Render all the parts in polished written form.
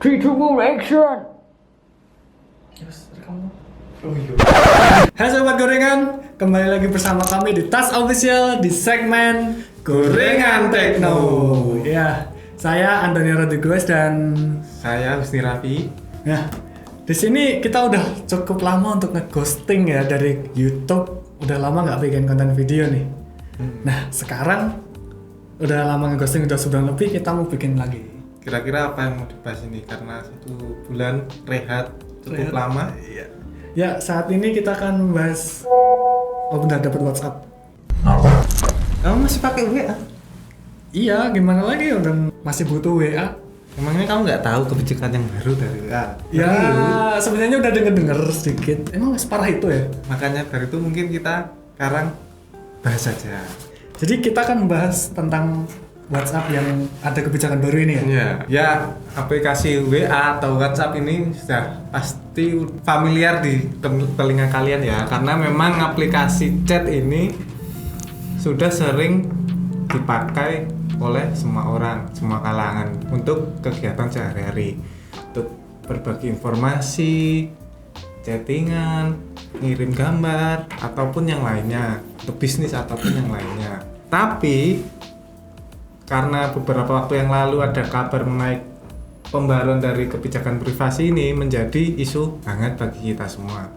3, 2, 1, action! Yes, rekam. Oh iya. Hai sobat gorengan, kembali lagi bersama kami di Tas Official di segmen Gorengan Tekno. Ya, saya Antonio Rodriguez dan Saya Husni Raffi. nah, di sini kita udah cukup lama untuk nge-ghosting ya dari YouTube. Udah lama nggak bikin konten video nih. Nah, sekarang udah lama nge-ghosting, udah sebulan lebih, kita mau bikin lagi. Kira-kira apa yang mau dibahas ini? Karena 1 bulan rehat cukup lama. Iya. Ya, saat ini kita akan membahas. Oh, benar, dapat WhatsApp. Kamu masih pakai WA? Iya, gimana lagi, udah masih butuh WA. Emangnya kamu nggak tahu kebijakan yang baru dari WA? Ya, sebenarnya udah denger sedikit. Emang separah itu ya? Makanya dari itu mungkin kita sekarang bahas saja. Jadi kita akan membahas tentang WhatsApp yang ada kebijakan baru ini ya? Iya. Ya, aplikasi WA atau WhatsApp ini sudah pasti familiar di telinga kalian ya, karena memang aplikasi chat ini sudah sering dipakai oleh semua orang, semua kalangan untuk kegiatan sehari-hari, untuk berbagi informasi, chattingan, ngirim gambar, ataupun yang lainnya, untuk bisnis ataupun yang lainnya. Tapi karena beberapa waktu yang lalu ada kabar mengenai pembaruan dari kebijakan privasi ini menjadi isu hangat bagi kita semua.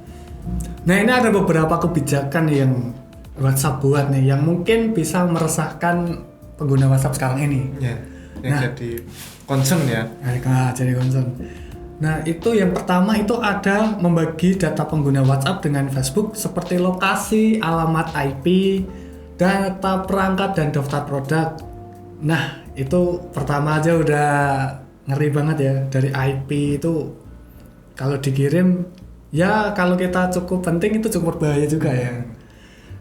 Nah, ini ada beberapa kebijakan yang WhatsApp buat nih, yang mungkin bisa meresahkan pengguna WhatsApp sekarang ini. Ya, yang jadi concern ya. Jadi concern. Nah, itu yang pertama itu ada membagi data pengguna WhatsApp dengan Facebook seperti lokasi, alamat IP, data perangkat dan daftar produk. Nah, itu pertama aja udah ngeri banget ya. Dari IP itu kalau dikirim, ya kalau kita cukup penting itu cukup berbahaya juga ya.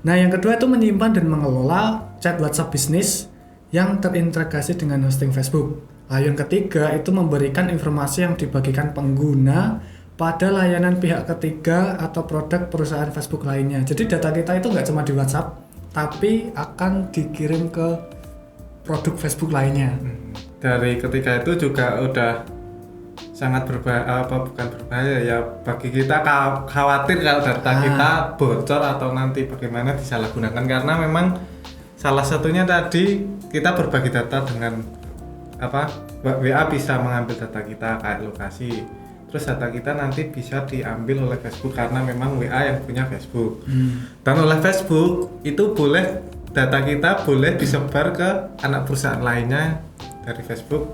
Nah, yang kedua itu menyimpan dan mengelola chat WhatsApp bisnis yang terintegrasi dengan hosting Facebook. Nah, yang ketiga itu memberikan informasi yang dibagikan pengguna pada layanan pihak ketiga atau produk perusahaan Facebook lainnya. Jadi data kita itu nggak cuma di WhatsApp, tapi akan dikirim ke produk Facebook lainnya. Dari ketika itu juga udah sangat berbahaya, bukan berbahaya ya, bagi kita khawatir kalau data kita bocor atau nanti bagaimana disalahgunakan, karena memang salah satunya tadi kita berbagi data dengan WA bisa mengambil data kita kayak lokasi, terus data kita nanti bisa diambil oleh Facebook karena memang WA yang punya Facebook. Dan oleh Facebook itu boleh data kita boleh disebar ke anak perusahaan lainnya dari Facebook,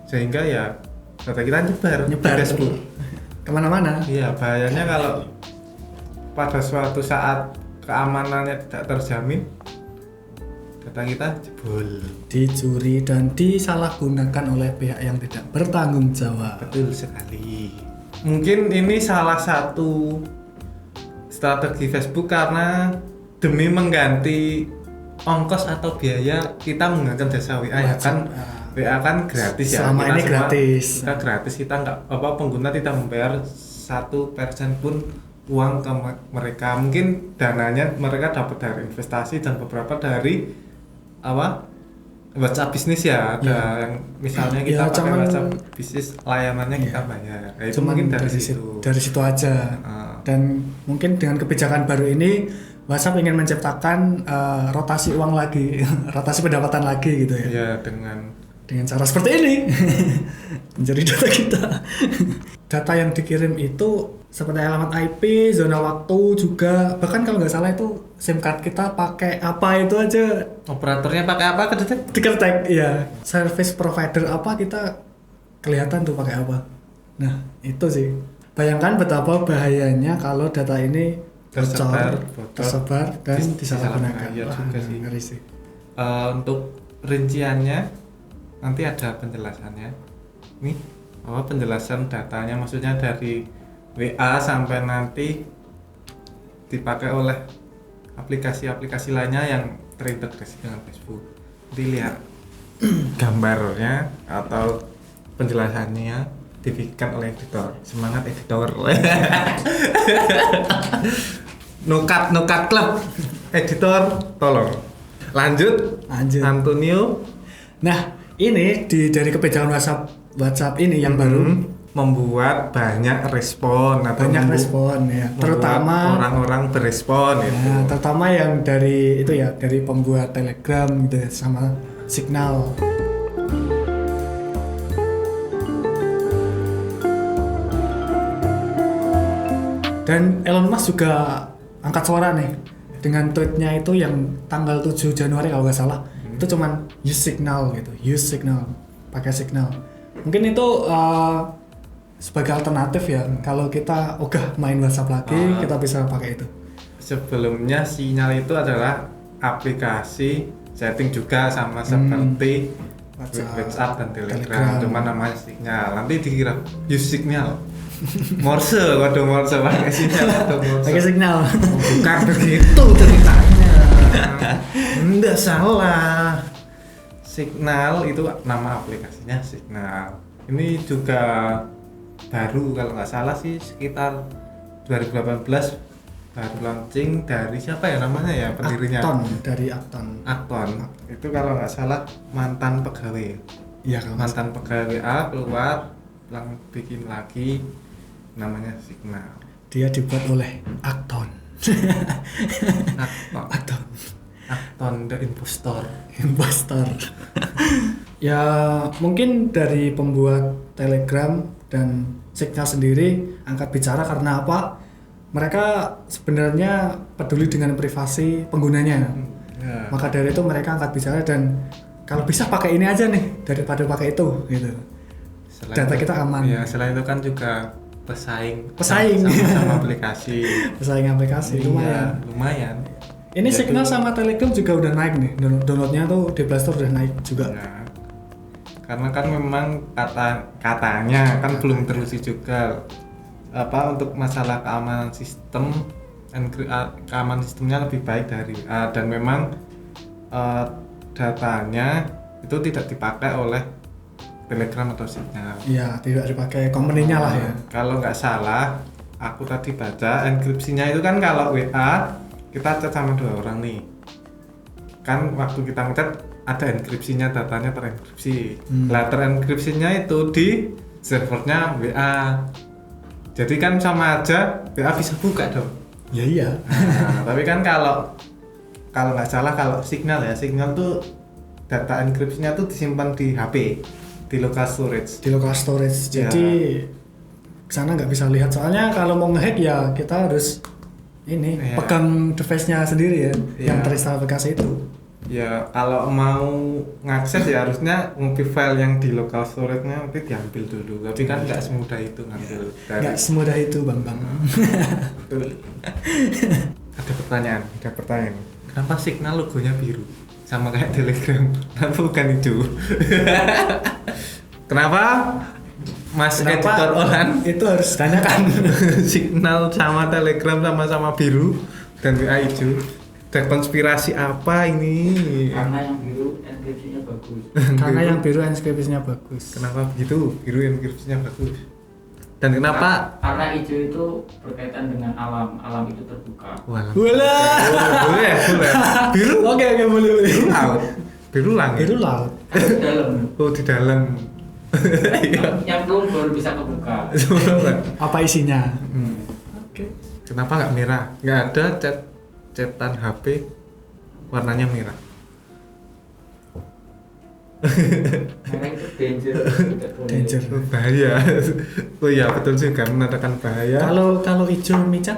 sehingga ya data kita nyebar di Facebook kemana-mana. Iya, bahayanya kalau pada suatu saat keamanannya tidak terjamin, data kita jebol, Dicuri dan disalahgunakan oleh pihak yang tidak bertanggung jawab. betul sekali. Mungkin ini salah satu strategi Facebook karena demi mengganti ongkos atau biaya kita menggunakan jasa WA ya kan. WA kan gratis ya. Selama ini gratis. Kita gratis, kita nggak pengguna tidak membayar 1% pun uang ke mereka. Mungkin dananya mereka dapat dari investasi dan beberapa dari WhatsApp bisnis ya. Ada yang misalnya kita pakai WhatsApp bisnis, layanannya kita bayar. Nah, itu mungkin dari situ. Dari situ aja. Dan mungkin dengan kebijakan baru ini WhatsApp ingin menciptakan rotasi uang lagi, rotasi pendapatan lagi gitu ya. Iya, dengan cara seperti ini mencari data kita. Data yang dikirim itu seperti alamat IP, zona waktu juga, bahkan kalau nggak salah itu SIM card kita pakai apa itu aja. operatornya pakai apa Diketek, iya. Service provider apa kita kelihatan tuh pakai apa. Nah, itu sih. Bayangkan betapa bahayanya kalau data ini tersebar dan disalahgunakan. Iya juga sih. Ngeri sih. Untuk rinciannya nanti ada penjelasannya. Nih, penjelasan datanya, maksudnya dari WA sampai nanti dipakai oleh aplikasi-aplikasi lainnya yang terintegrasi dengan Facebook. Nanti lihat gambarnya atau penjelasannya dibikin oleh editor. Semangat editor. Nukat Club. Editor, tolong. Lanjut. Antonio. Nah, ini dari kebijakan WhatsApp WhatsApp ini yang baru membuat banyak respon atau banyak respon ya, terutama orang-orang berespon itu. Ya, terutama yang dari itu ya, dari pembuat Telegram gitu ya, sama Signal. Dan Elon Musk juga angkat suara nih dengan tweetnya itu yang tanggal 7 Januari kalau nggak salah. Itu cuman use Signal gitu, use Signal, pakai Signal. Mungkin itu sebagai alternatif ya, kalau kita ogah main WhatsApp lagi, kita bisa pakai itu. Sebelumnya Signal itu adalah aplikasi chatting juga sama seperti WhatsApp dan Telegram, cuma namanya Signal. Nanti dikira use Signal. Morse, waduh Morse pakai Signal atau Morse. Pakai Signal. Bukan begitu ceritanya. Enggak salah. Signal itu nama aplikasinya Signal. Ini juga baru kalau nggak salah sih sekitar 2018 baru launching dari siapa ya namanya ya pendirinya? Akton. Itu kalau nggak salah mantan pegawai. Iya, mantan pegawai A keluar bikin lagi namanya Signal. Dia dibuat oleh Akton. Akton the impostor. Ya mungkin dari pembuat Telegram dan Signal sendiri angkat bicara karena apa? Mereka sebenarnya peduli dengan privasi penggunanya. Maka dari itu mereka angkat bicara dan kalau bisa pakai ini aja nih daripada pakai itu gitu. Data kita aman. Ya, selain itu kan juga pesaing sama aplikasi. Pesaing aplikasi lumayan. Ini jadi, Signal sama Telegram juga udah naik nih. Downloadnya tuh di Play Store udah naik juga. Ya. Karena kan memang katanya kan belum terusi juga untuk masalah keamanan sistem, keamanan sistemnya lebih baik dari dan memang datanya itu tidak dipakai oleh Telegram atau Signal. Iya, tidak dipakai company-nya lah ya. Kalau nggak salah, aku tadi baca enkripsinya itu kan kalau WA kita chat sama 2 orang nih. Kan waktu kita ngechat ada enkripsinya, datanya terenkripsi. Terenkripsinya itu di servernya WA. Jadi kan sama aja WA bisa buka dong. Ya iya. Nah, tapi kan kalau nggak salah kalau Signal tuh data enkripsinya tuh disimpan di HP, di local storage. Ya. Jadi sana nggak bisa lihat. Soalnya kalau mau ngehack ya kita harus pegang device-nya sendiri ya, yang terinstall aplikasi itu. Ya kalau mau ngakses ya harusnya nge file yang di local storage-nya nanti diambil dulu. Tapi kan nggak semudah itu ngambil. Nggak semudah itu Bang. Betul. Ada pertanyaan. Kenapa Signal logonya biru? Sama kayak Telegram, kenapa bukan hijau? Kenapa Mas editor Olan itu harus tanyakan. Signal sama Telegram sama-sama biru dan WA hijau. Ada konspirasi apa ini? Karena yang biru enkripsinya bagus. Kenapa begitu? Biru enkripsinya bagus. Dan kenapa? Karena hijau itu berkaitan dengan alam. Alam itu terbuka. Boleh. Biru? Oke, boleh. Biru langit. Di dalam. Oh, di dalam. Yang belum baru bisa kebuka. Apa isinya? Oke. Kenapa nggak merah? Nggak ada cetan HP warnanya merah. Merah itu danger. Bahaya. Oh iya betul juga, menandakan bahaya. Kalau hijau micat.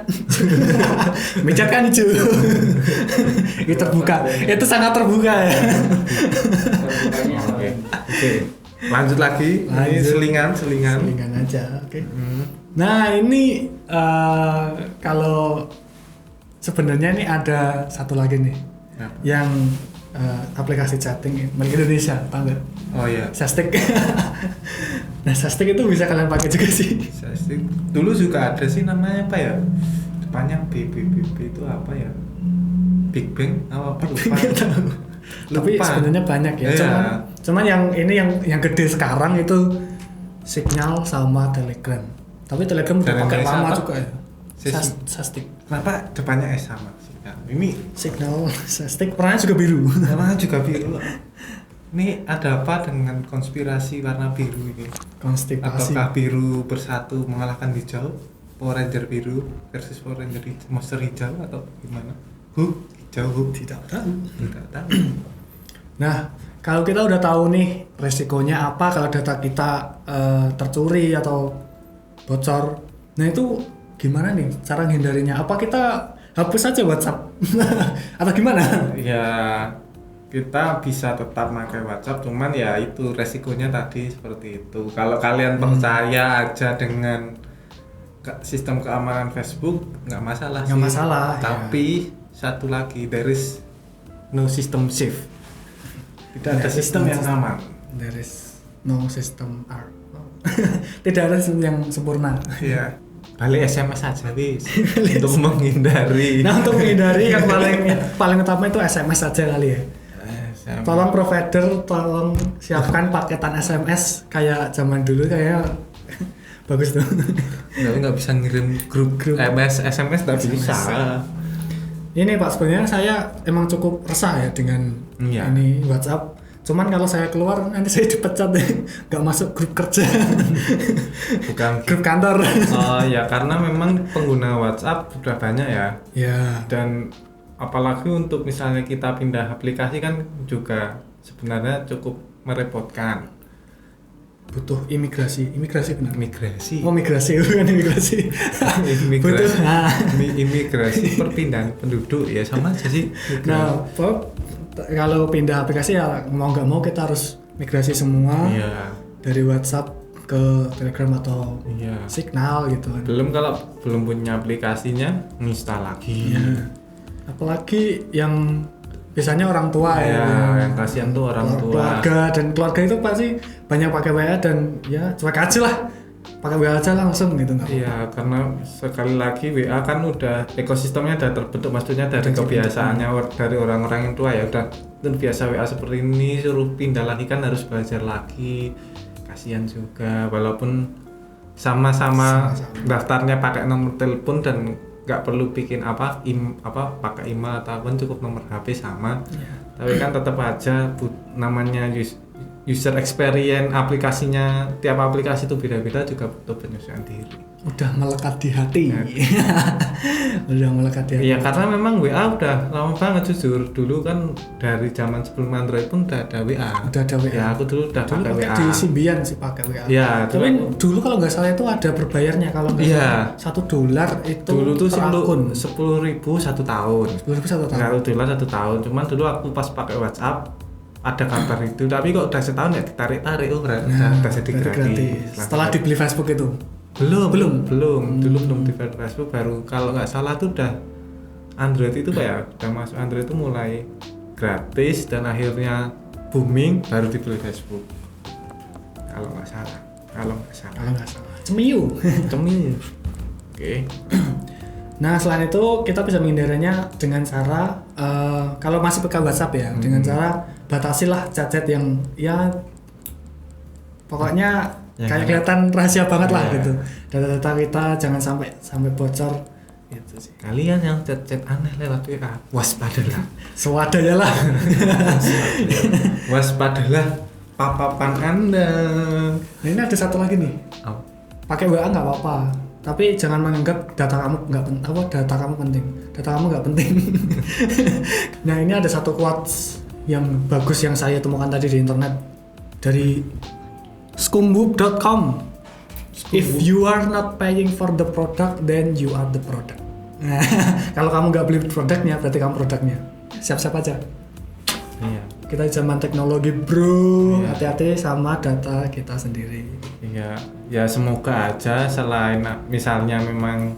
Micat kan hijau. Itu terbuka. Itu sangat terbuka ya. Oke. Lanjut lagi. Ini selingan aja. Oke. Nah, ini kalau sebenarnya ini ada satu lagi nih. Yang aplikasi chatting milik Indonesia, tahu nggak? Oh iya. Sastik. Nah, Sastik itu bisa kalian pakai juga sih. Sastik. Dulu juga ada sih namanya apa ya? Depannya BBB itu apa ya? Big Bang apa lupa. Tapi sebenarnya banyak ya. Cuman yang ini yang gede sekarang itu Signal sama Telegram. Tapi Telegram udah pakai lama juga ya. Sastik. Kenapa depannya S sama? Ini Signal, Sastik warnanya juga biru. Warnanya juga biru. Ini ada apa dengan konspirasi warna biru ini? Konstipasi. Apakah biru bersatu mengalahkan hijau? Power Ranger biru versus Power Ranger monster hijau atau gimana? Hijau. Tidak tahu. Tidak tahu. Nah, kalau kita udah tahu nih resikonya apa kalau data kita tercuri atau bocor, nah itu gimana nih cara menghindarinya? Apa kita hapus saja WhatsApp atau gimana? Ya, kita bisa tetap pakai WhatsApp, cuman ya itu resikonya tadi seperti itu. Kalau kalian percaya aja dengan sistem keamanan Facebook, nggak masalah Nggak sih. masalah, Tapi satu lagi, there is no system safe. Tidak ada sistem yang aman. There is no system tidak ada sistem yang sempurna. Iya. Balik SMS aja wis untuk menghindari. Nah, untuk menghindari kan paling utama itu SMS saja kali ya. SMS. Tolong provider, tolong siapkan paketan SMS kayak zaman dulu kayak bagus tuh. Nggak bisa ngirim grup SMS nggak bisa. Ini Pak, sebenarnya saya emang cukup resah ya dengan Iya. ini WhatsApp. Cuman kalau saya keluar nanti saya dipecat deh, nggak masuk grup kerja, Bukan. grup kantor. Oh ya, karena memang pengguna WhatsApp sudah banyak ya. Ya, Dan apalagi untuk misalnya kita pindah aplikasi kan juga sebenarnya cukup merepotkan. butuh imigrasi benar. Migrasi. Oh, migrasi bukan imigrasi. Butuh. Nah, Imigrasi perpindahan penduduk ya sama aja sih. nah, kalau pindah aplikasi ya mau nggak mau kita harus migrasi semua Iya. dari WhatsApp ke Telegram atau Iya. Signal gitu kan. Kalau belum punya aplikasinya, install lagi. Iya. Apalagi yang biasanya orang tua Yang kasihan tuh orang tua. Keluarga, dan keluarga itu pasti banyak pakai WA dan ya cuek aja lah. Pakai WA aja langsung gitu nggak? Iya, karena sekali lagi WA kan udah ekosistemnya udah terbentuk, maksudnya dari kebiasaannya dari orang-orang yang tua ya udah terbiasa WA seperti ini, suruh pindah lagi kan harus belajar lagi. Kasihan juga, walaupun sama-sama daftarnya pakai nomor telepon dan nggak perlu bikin pakai email ataupun cukup nomor HP sama. Tapi kan tetap aja namanya user experience aplikasinya, tiap aplikasi itu beda-beda juga butuh penyesuaian diri. Udah melekat di hati. Udah melekat di hati. Iya, karena memang WA udah lama banget jujur. Dulu kan dari zaman sebelum Android pun udah ada WA. Udah ada WA. Ya, aku dulu udah pakai WA. Di Symbian sih pakai WA. Iya, tapi dulu kalau nggak salah itu ada berbayarnya, kalau nggak salah $1 itu dulu tuh per akun. 10.000 1 tahun. 10.000 1 tahun. $1 1 tahun. Cuman dulu aku pas pakai WhatsApp ada kabar itu, tapi kok udah setahun ya ditarik-tarik berarti udah jadi gratis. Setelah dibeli Facebook itu. Belum. Dulu belum di Facebook, baru kalau nggak salah tuh udah Android itu kayak udah masuk Android itu mulai gratis dan akhirnya booming baru dibeli Facebook. Kalau nggak salah. Cemiu. Oke. Nah, selain itu kita bisa menghindarinya dengan cara kalau masih pakai WhatsApp ya, dengan cara batasilah chat-chat yang ya pokoknya kayak kelihatan rahasia banget lah gitu. Data-data kita jangan sampai bocor gitu sih. Kalian yang chat-chat aneh lewat WA, waspadalah. Swadaya lah. Waspadalah papapan Anda. Nah, ini ada satu lagi nih. Oh. Pakai WA nggak apa-apa, tapi jangan menganggap data kamu penting. Data kamu nggak penting. Nah, ini ada satu quotes yang bagus yang saya temukan tadi di internet dari skumbook.com. If you are not paying for the product, then you are the product. Nah, kalau kamu nggak beli produknya, berarti kamu produknya. Siap-siap aja. Iya. Kita zaman teknologi, bro. Iya. Hati-hati sama data kita sendiri. Iya, ya semoga aja selain misalnya memang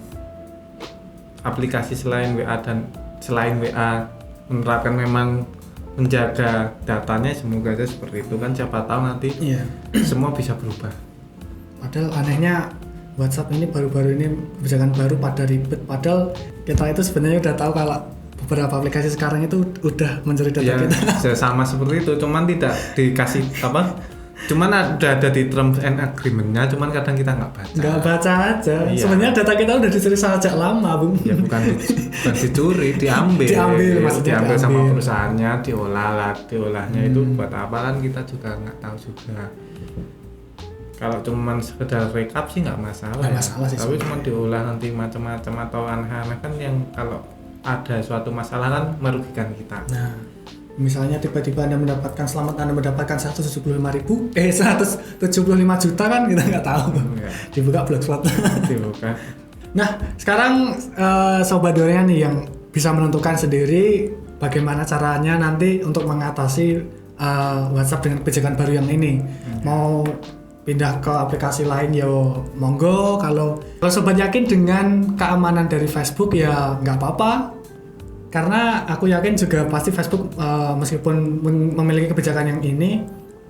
aplikasi selain WA menerapkan memang menjaga datanya, semoga aja seperti itu kan, siapa tahu nanti semua bisa berubah. Padahal anehnya WhatsApp ini baru-baru ini kebijakan baru pada ribet, padahal kita itu sebenarnya udah tahu kalau beberapa aplikasi sekarang itu udah mencuri data kita. Ya sama seperti itu, cuman tidak dikasih Cuman ada di terms and agreement-nya, cuman kadang kita nggak baca. Nggak baca aja. Iya. Sebenarnya data kita udah dicuri sejak lama, Bung. Ya bukan dicuri, diambil. Maksudnya Diambil sama diambil. perusahaannya, diolahnya itu buat apa kan kita juga nggak tahu juga. Kalau cuman sekedar rekap sih nggak masalah. Nggak Ya. masalah sih Tapi sebenarnya. cuma diolah nanti macam-macam atau aneh-aneh kan yang kalau ada suatu masalah kan merugikan kita. Nah, misalnya tiba-tiba Anda mendapatkan 175 juta kan kita nggak tahu. Iya. Dibuka blogspot. Dibuka. Nah, sekarang Sobat Durian nih yang bisa menentukan sendiri bagaimana caranya nanti untuk mengatasi WhatsApp dengan kebijakan baru yang ini. Mau pindah ke aplikasi lain ya monggo. Kalau Sobat yakin dengan keamanan dari Facebook ya nggak apa-apa. Karena aku yakin juga pasti Facebook meskipun memiliki kebijakan yang ini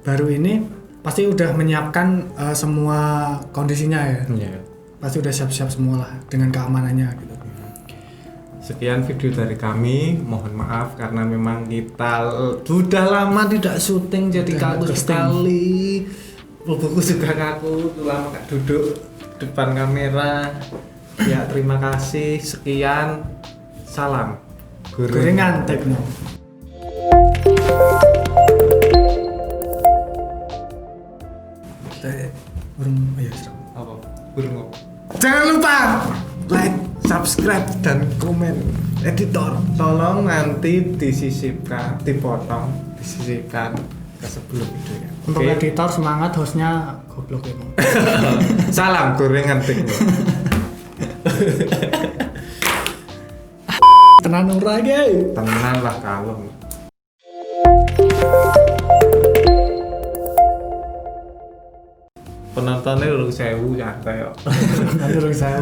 baru ini pasti udah menyiapkan semua kondisinya ya. Iya. Pasti udah siap-siap semua lah dengan keamanannya gitu. Sekian video dari kami, mohon maaf karena memang kita sudah lama tidak syuting jadi Udah kaku ghosting. sekali. Buku juga kaku, lama gak duduk depan kamera. Ya terima kasih, sekian, salam. Gorengan Tekno. Apa? Burung. Jangan lupa like, subscribe dan komen. Editor, tolong nanti disisipkan, dipotong, disisipkan ke sebelum videonya. Untuk Oke? editor semangat, hostnya goblok emang. Salam gorengan Tekno. Tenan ora ge. Tenan lah kalem. Penontonnya 2000 ya kayak Nanti saya